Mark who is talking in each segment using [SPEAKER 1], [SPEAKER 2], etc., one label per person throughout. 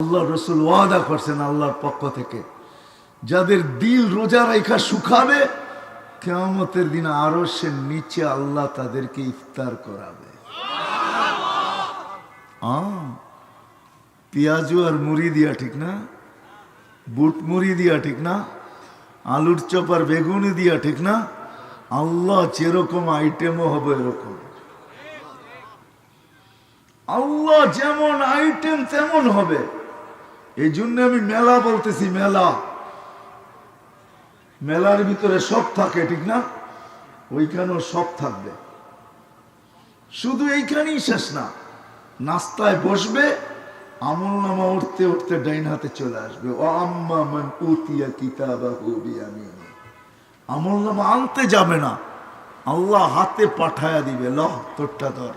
[SPEAKER 1] আল্লাহ রসুল ওয়াদা করছেন আল্লাহর পক্ষ থেকে, যাদের দিল রোজা রাখা শুকাবে কিয়ামতের দিন আরশের নিচে আল্লাহ তাদেরকে ইফতার করাবে। পেঁয়াজু আর মুড়ি দিয়া, ঠিক না? বুট মুড়ি দিয়া, ঠিক না? আলুর চপ আর বেগুনি দিয়া, ঠিক না? আল্লাহ যেরকম আইটেমও হবে এরকম। আল্লাহ যেমন আইটেম তেমন হবে। এই জন্য আমি মেলা বলতেছি, মেলা। মেলার ভিতরে সব থাকে, ঠিক না? ওইখানেও সব থাকবে। শুধু এইখানেই শেষ না, নাস্তায় বসবে, আমল নামা উঠতে উঠতে ডাইন হাতে চলে আসবে। ও আম্মা মান উতিয়া কিতাবাহু বিয়ামিনি। আমল নামা আনতে যাবে না, আল্লাহ হাতে পাঠায়া দিবে, লহ তোরটা ধর।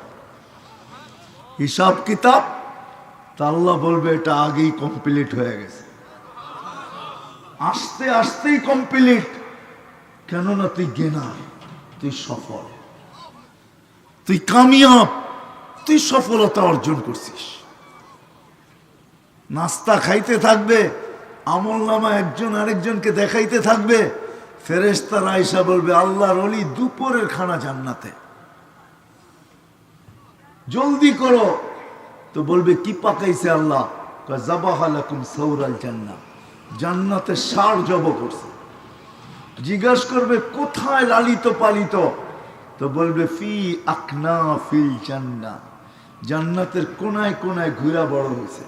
[SPEAKER 1] হিসাব কিতাব তা আল্লাহ বলবে এটা আগেই কমপ্লিট হয়ে গেছে, আস্তে আস্তেই কমপ্লিট। কেননা তুই গেনার, তুই সফল, তুই কামিয়াব, তুই সফলতা অর্জন করছিস। নাস্তা খাইতে থাকবে, আমল নামা একজন আরেকজনকে দেখাইতে থাকবে। ফেরেশতারা আয়েশা বলবে আল্লাহর ওলি দুপুরের খানা জান্নাতে, জলদি করো। তো বলবে কি পাকাইছে আল্লাহ? যাবাহা লাকুম সাওরাল জান্নাহ, জান্নাতে ষাঁড় জব করছে। জিজ্ঞাসা করবে কোথায় লালিত পালিত? তো বলবে ফি আকনাফিল জান্নাহ, জান্নাতের কোনায় কোনায় ঘুরা বড় হয়েছে।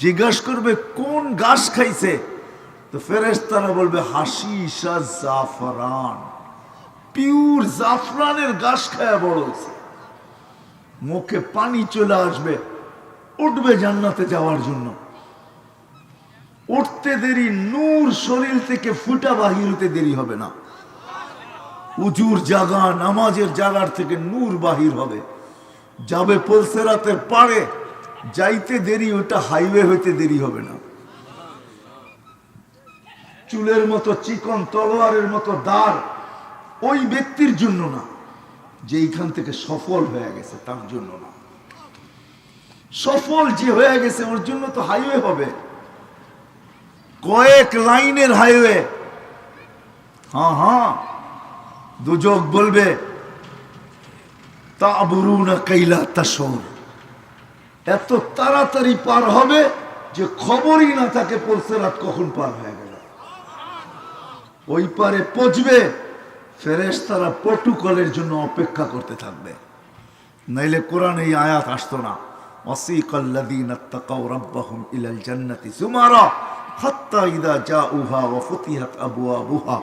[SPEAKER 1] জিজ্ঞাসা করবে কোন ঘাস খাইছে? তো ফেরেশতারা বলবে হাশিশা জাফরান, পিওর জাফরানের ঘাস খায়া বড় হয়েছে। মুখে পানি চলে আসবে, উঠবে জান্নাতে যাওয়ার জন্য। উঠতে দেরি, নূর শরীর থেকে ফুটা বাহির হতে দেরি হবে না। উজুর জাগা, নামাজের জাগার থেকে নূর বাহির হবে। যাবে পুলসিরাতের পারে, যাইতে দেরি, ওটা হাইওয়ে হইতে দেরি হবে না। চুলের মতো চিকন, তলোয়ারের মতো দাঁড় ওই ব্যক্তির জন্য না, যে এইখান থেকে সফল হয়ে গেছে তার জন্য না। সফল যে হয়ে গেছে ওর জন্য তো হাইওয়ে হবে, কয়েক লাইনের হাইওয়ে। হ্যাঁ, দুজক বলবে তাবরুনা কাইলা তাশউর, এত তাড়াতাড়ি পার হবে যে খবরই না থাকে পুলসিরাত কখন পার হয়ে গেল। ওই পারে পৌঁছবে, ফেরেশতারা প্রটোকলের জন্য অপেক্ষা করতে থাকবে, নাইলে কোরআনে এই আয়াত আসতো না। ওয়াসিকাল্লাযীনা তাকাউ রাব্বাহুম ইলাল জান্নাতি যুমারা হাত্তা ইযা জাউহা ওয়া ফুতিহাত আবওয়াবুহা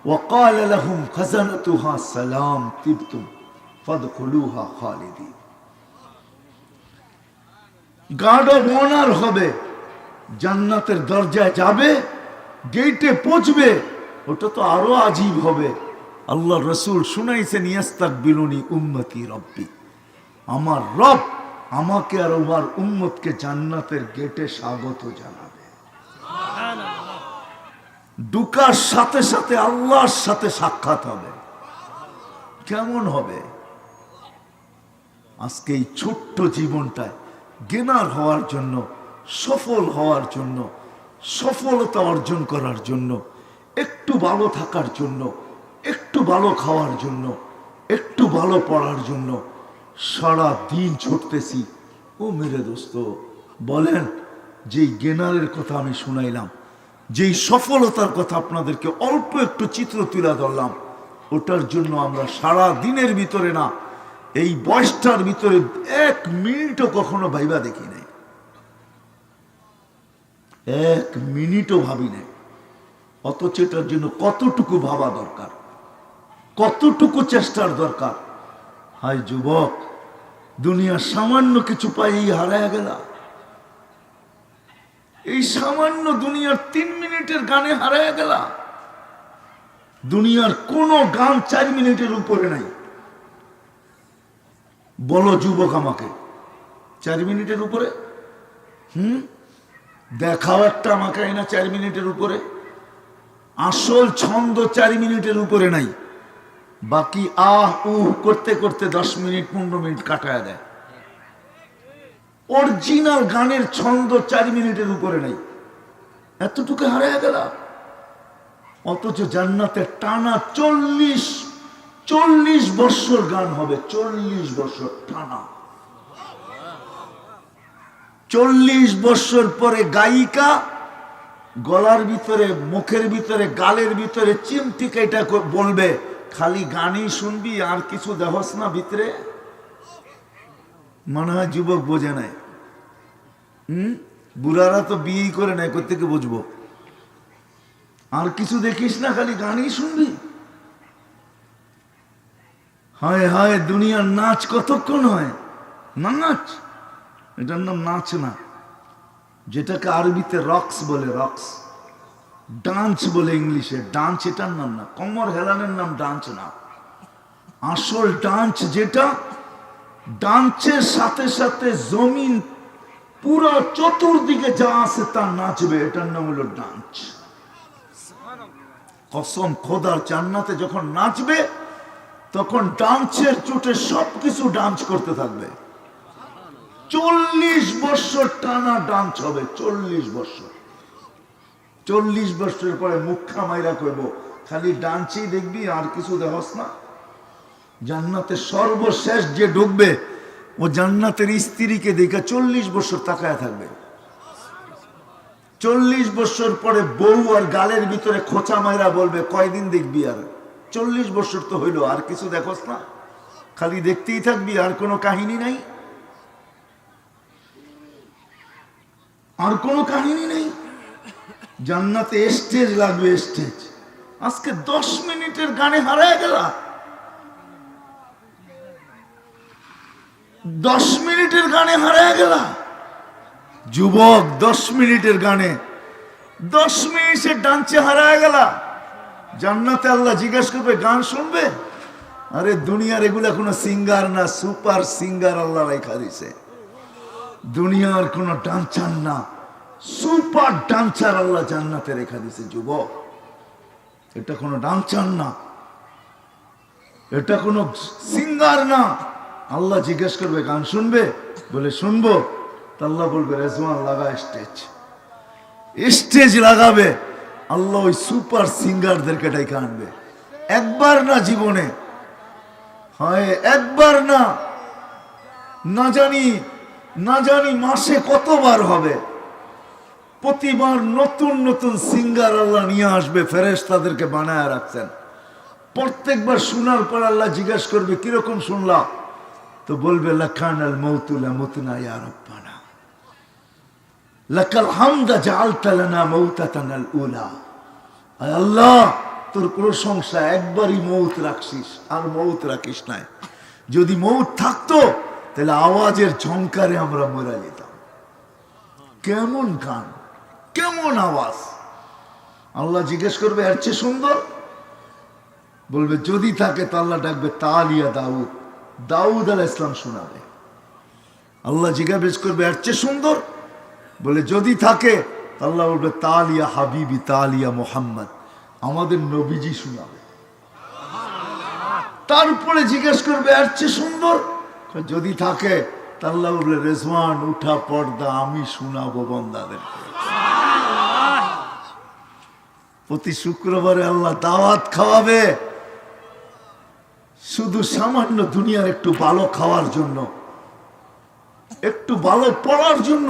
[SPEAKER 1] ওয়া ক্বালা লাহুম খাযানাতুহা সালাম তিবতুম ফাদখুলুহা খালিদিন। গার্ড অফ অনার হবে, জান্নাতের দরজায় যাবে, গেটে পৌঁছবে, ওটা তো আরো আজীব হবে। আল্লাহ রসুল শুনাইছেন ইয়াস্তাকবিলুনি উম্মতি রব্বি, আমার রব আমাকে আর আমার উম্মতকে জান্নাতের গেটে স্বাগত জানাবে। ঢুকার সাথে সাথে আল্লাহর সাথে সাক্ষাৎ হবে। কেমন হবে? আজকে এই ছোট্ট জীবনটায় গেনার হওয়ার জন্য, সফল হওয়ার জন্য, সফলতা অর্জন করার জন্য, একটু ভালো থাকার জন্য, একটু ভালো খাওয়ার জন্য, একটু ভালো পড়ার জন্য সারা দিন ছুটতেছি। ও মেরে দোস্ত, বলেন যেই গেনারের কথা আমি শুনাইলাম, যেই সফলতার কথা আপনাদেরকে অল্প একটু চিত্র তুলে ধরলাম, ওটার জন্য আমরা সারা দিনের ভিতরে না, এই বয়সটার ভিতরে এক মিনিটও কখনো ভাইবা দেখি নাই, এক মিনিটও ভাবি নাই। অথচ এটার জন্য কতটুকু ভাবা দরকার, কতটুকু চেষ্টার দরকার। হায় যুবক, দুনিয়ার সামান্য কিছু পাই হারায় গেল। এই সামান্য দুনিয়ার 3 মিনিটের গানে হারায় গেল। দুনিয়ার কোনো গান 4 মিনিটের উপরে নাই। বলো যুবক আমাকে, 4 মিনিটের উপরে? দেখাও একটা আমাকে না 4 মিনিটের উপরে। আসল ছন্দ 4 মিনিটের উপরে নাই, বাকি আহ উহ করতে করতে 10 মিনিট 15 মিনিট কাটায় দেয়। অরিজিনাল গানের ছন্দ 4 মিনিটের উপরে নেই, এতটুকু হারিয়ে গেল। অথচ জান্নাতে টানা 40 বছর গান হবে, 40 বছর টানা। 40 বছর পরে গায়িকা গলার ভিতরে, মুখের ভিতরে, গালের ভিতরে চিমটি কেটে বলবে, খালি গানই শুনবি আর কিছু দেখস না ভিতরে। মনে হয় যুবক বোঝে নাই। বুড়ারা তো বিয়ে করে নাই, কোত্থেকে বুঝবো? আর কিছু দেখিস না, খালি গানই শুনবি। হায় হায়, দুনিয়ার নাচ কতক্ষণ হয়? নাচ, এটার নাম নাচ না, যেটাকে আরবিতে রক্স বলে, রক্স। ডান্স বলে ইংলিশে, ডান্স এটার নাম না। কমর হেলানের নাম ডান্স না। আসল ডান্স যেটা, ডান্সের সাথে সাথে জমিন পুরো চতুর্দিকে যা আছে তা নাচবে, এটার নাম হলো ডান্স। কসম খোদার, জান্নাতে যখন নাচবে তখন ডান্সের চোটে সবকিছু ডান্স করতে থাকবে। 40 বছর টানা ডান্স হবে, 40 বছর। 40 বছরের পরে মুখা মাইরা কইব, খালি ডান্সই দেখবি আর কিছু দেখস না। জান্নাতে সর্বশেষ যে ঢুকবে ও জান্নাতের স্ত্রীকে দেখে 40 বছর তাকায় থাকবে। 40 বছর পরে বউ আর গালের ভিতরে খোঁচা মাইরা বলবে, কয়দিন দেখবি আর? 40 বছর তো হইলো, আর কিছু দেখস না? খালি দেখতেই থাকবি, আর কোনো কাহিনী নাই, আর কোনো কাহিনী নেই। জান্নাতে স্টেজ লাগবে, স্টেজ। আজকে 10 মিনিটের গানে হারায় গেল। 10 মিনিটের গানে হারায় গেল যুবক। 10 মিনিটের গানে, 10 মিনিটের ডান্সে হারায় গেল। জান্নাতে আল্লাহ জিজ্ঞেস করবে, গান শুনবে? আরে দুনিয়ার এগুলা কোনো সিঙ্গার না, সুপার সিঙ্গার আল্লাহ রেখা দিছে। দুনিয়ার কোন ডান্সার না, সুপার ডান্সার আল্লাহ জান্নাতে রেখা দিছে যুবক। এটা কোনো ডান্সার না, এটা কোনো সিঙ্গার না। আল্লাহ জিজ্ঞেস করবে, গান শুনবে? বলে শুনবো। আল্লাহ বলবে, রেজওয়ান লাগা স্টেজ। স্টেজ লাগাবে, আল্লাহ ওই সুপার সিঙ্গারদেরকে ডেকে আনবে। একবার না জীবনে, হয় একবার না, না জানি মাসে কতবার হবে। প্রতিবার নতুন নতুন সিঙ্গার আল্লাহ নিয়ে আসবে, ফেরেশতাদেরকে বানায় রাখছেন। প্রত্যেকবার শোনার পর আল্লাহ জিজ্ঞাসা করবে, কিরকম শুনলা? তো বলবে, লাকানাল মাউতু লামুতনা ইয়া রাব্বানা, লাকাল হামদা জাআলতা লানা মাউতাতানাল উলা। আয় আল্লাহ, তোর প্রশংসা, একবারই মৌত রাখছিস, আর মৌত রাখিস নাই। যদি মৌত থাকতো তাহলে আওয়াজের ঝংকারে আমরা মরে যেতাম। কেমন গান, কেমন আওয়াজ! আল্লাহ জিজ্ঞেস করবে, এর চেয়ে সুন্দর? বলবে যদি থাকে তো আল্লাহ ডাকবে, তালিয়া দাউদ, দাউদ আলাইহিস সালাম শোনাবে। আল্লাহ জিজ্ঞেস করবে, এর চেয়ে সুন্দর? বলে যদি থাকে আল্লাহ বলবে, তালিয়া হাবিবি, তালিয়া মোহাম্মদ, আমাদের নবীজি শোনাবে। তারপরে জিজ্ঞেস করবে, এর চেয়ে সুন্দর? যদি থাকে আল্লাহ বলবে, রেজওয়ান উঠা পর্দা, আমি শোনাবো বান্দাদেরকে। প্রতি শুক্রবারে আল্লাহ দাওয়াত খাওয়াবে, শুধু সামান্য দুনিয়ার একটু ভালো খাওয়ার জন্য, একটু ভালো পড়ার জন্য।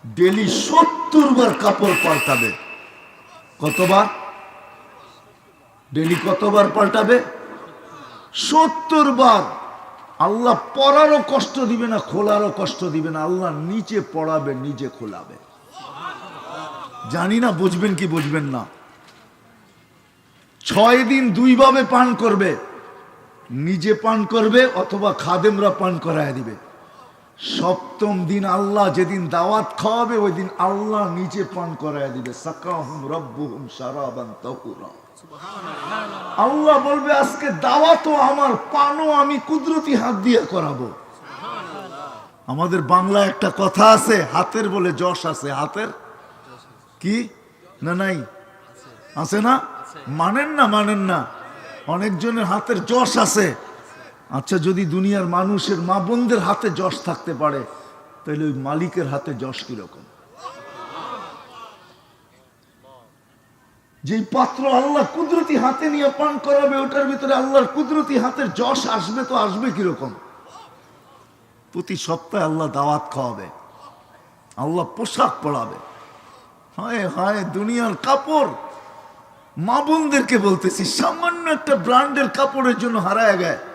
[SPEAKER 1] ডেলি 70 বার কাপড় পাল্টাবে। কতবার? ডেলি কতবার পাল্টাবে? 70 বার। আল্লাহ পড়ারও কষ্ট দিবে না, খোলারও কষ্ট দিবে না। আল্লাহ নিচে পড়াবে, নিজে খোলাবে। জানি না বুঝবেন কি বুঝবেন না। 6 দিন 2 ভাবে পান করবে, নিজে পান করবে অথবা খাদেমরা পান করায় দিবে। 7ম দিন আল্লাহ যেদিন দাওয়াত খাওয়াবে, ওই দিন আল্লাহ নিজে পান করায় দিবে। সাকাহুম রাব্বুহুম শারাবান তাহুরা। আল্লাহ বলবে, আজকে দাওয়াতও আমার, পানও আমি কুদরতি হাত দিয়ে করাবো। আমাদের বাংলায় একটা কথা আছে, হাতের বলে যশ আছে। হাতের কি না নাই? আছে না? মানেন না? অনেকজনের হাতের যশ আছে। আচ্ছা, যদি দুনিয়ার মানুষের মা বোনদের হাতে যশ থাকতে পারে, তাহলে ওই মালিকের হাতে যশ কিরকম? যে পাত্র আল্লাহ কুদরতি হাতে নিয়ে পান করাবে, ওটার ভিতরে আল্লাহর কুদরতি হাতের যশ আসবে, তো আসবে কিরকম? প্রতি সপ্তাহে আল্লাহ দাওয়াত খাওয়াবে, আল্লাহ পোশাক পরাবে। হায় হায়, দুনিয়ার কাপড়, মা বোনদেরকে বলতেছি, সামান্য একটা ব্র্যান্ডের কাপড়ের জন্য হারায় গেছে,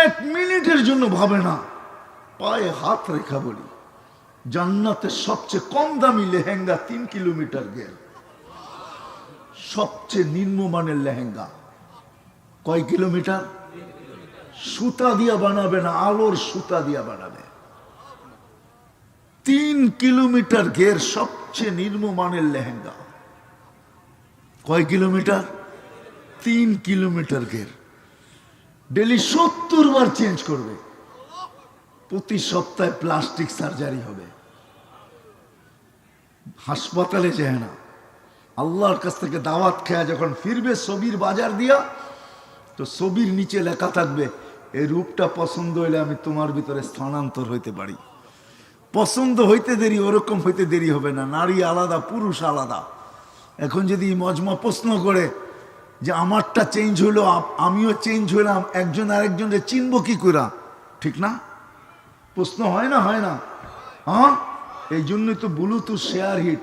[SPEAKER 1] 1 মিনিটের জন্য ভাবে না, পায়ে হাত রেখা বলি, জান্নাতের সবচেয়ে কম দামি লেহেঙ্গা 3 কিলোমিটার গেল, সবচেয়ে নিম্নমানের লেহেঙ্গা কয় কিলোমিটার? সুতা দিয়া বানাবে না, আলোর সুতা দিয়া বানাবে। 3 কিলোমিটার ঘের, সবচেয়ে নিম্নমানের লেহেঙ্গা কয় কিলোমিটার? 3 কিলোমিটার ঘের। ডেলি 70 বার চেঞ্জ করবে। প্রতি সপ্তাহে প্লাস্টিক সার্জারি হবে, হাসপাতালে যায় না। আল্লাহর কাছ থেকে দাওয়াত খেয়া যখন ফিরবে ছবির বাজার দিয়া, তো ছবির নিচে লেখা থাকবে, এই রূপটা পছন্দ হইলে আমি তোমার ভিতরে স্থানান্তর হইতে পারি। পছন্দ হইতে দেরি, ওরকম হইতে দেরি হবে না। নারী আলাদা, পুরুষ আলাদা। এখন যদি মজমা প্রশ্ন করে যে আমারটা চেঞ্জ হইলো, আমিও চেঞ্জ হইলাম, একজন আরেকজনকে চিনব কি করে? ঠিক না? প্রশ্ন হয় না? হয় না? হ্যাঁ, এই জন্যই তো ব্লুটুথ শেয়ার হিট।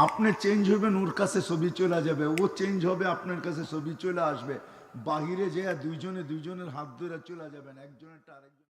[SPEAKER 1] আপনি চেঞ্জ হবেন, ওর কাছে ছবি চলে যাবে, ও চেঞ্জ হবে, আপনার কাছে ছবি চলে আসবে। বাহিরে যেয়ে দুইজনের হাত ধরে চলে যাবেন, একজনের আরেকজন।